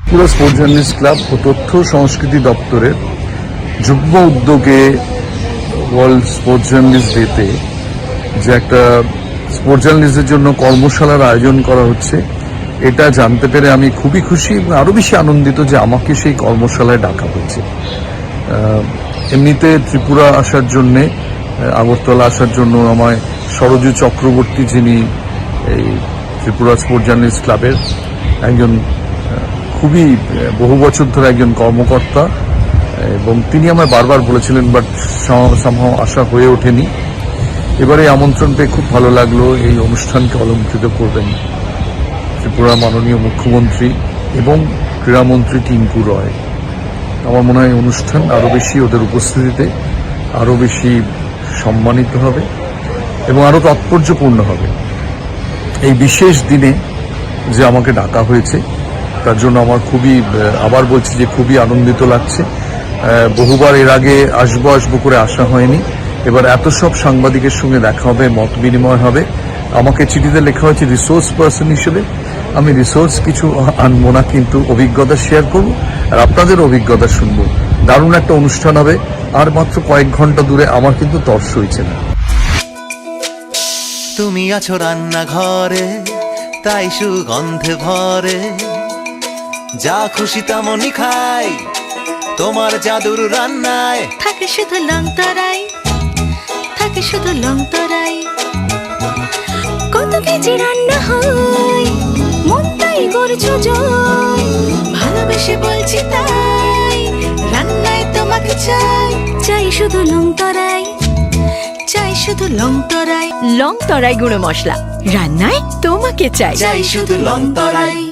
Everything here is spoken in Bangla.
ত্রিপুরা স্পোর্টস জার্নালিস্ট ক্লাব ও তথ্য সংস্কৃতি দপ্তরের যুগ্ম উদ্যোগে ওয়ার্ল্ড স্পোর্টস জার্নালিস্ট ডেতে যে একটা স্পোর্টস জার্নালিস্টদের জন্য কর্মশালার আয়োজন করা হচ্ছে, এটা জানতে পেরে আমি খুবই খুশি এবং আরও বেশি আনন্দিত যে আমাকে সেই কর্মশালায় ডাকা হয়েছে। এমনিতে ত্রিপুরা আসার জন্যে, আগরতলা আসার জন্য আমায় সরজু চক্রবর্তী, যিনি এই ত্রিপুরা স্পোর্টস জার্নালিস্ট ক্লাবের একজন খুবই বহু বছর ধরে একজন কর্মকর্তা, এবং তিনি আমায় বারবার বলেছিলেন, বাট সামহাও আশা হয়ে ওঠেনি। এবারে আমন্ত্রণ পেয়ে খুব ভালো লাগলো। এই অনুষ্ঠানকে অলঙ্কৃত করবেন ত্রিপুরা মাননীয় মুখ্যমন্ত্রী এবং ক্রীড়ামন্ত্রী টিঙ্কু রয়। আমার মনে হয় অনুষ্ঠান আরও বেশি ওদের উপস্থিতিতে আরও বেশি সম্মানিত হবে এবং আরও তাৎপর্যপূর্ণ হবে। এই বিশেষ দিনে যে আমাকে ডাকা হয়েছে তার জন্য আমার আবার বলছি যে খুবই আনন্দিত লাগছে। বহুবার এর আগে আসবো করে আসা হয়নি। এবার এত সব সাংবাদিকের সঙ্গে দেখা হবে, মত বিনিময় হবে। আমাকে চিঠিতে লেখা হয়েছে রিসোর্স পার্সন হিসেবে। আমি রিসোর্স কিছু আনবো না, কিন্তু অভিজ্ঞতা শেয়ার করব আর আপনাদের অভিজ্ঞতা শুনবো। দারুণ একটা অনুষ্ঠান হবে। আর মাত্র কয়েক ঘন্টা দূরে, আমার কিন্তু তর্স হয়েছে না। তুমি আছো রান্নাঘরে, তাই সুগন্ধে ভরে, যা খুশি তেমনই খাই তোমার জাদুর রান্নায়। থাকে শুধু লংতরাই, থাকে শুধু লংতরাই, কত কেজি রান্না হয়, মন তাই করছো জয়, ভালোবেসে বলছি তাই, রান্নায় তোমাকে চাই, চাই শুধু লংতরাই, চাই শুধু লংতরাই। লংতরাই গুঁড়ো মশলা, রান্নায় তোমাকে চাই, চাই শুধু লংতরাই।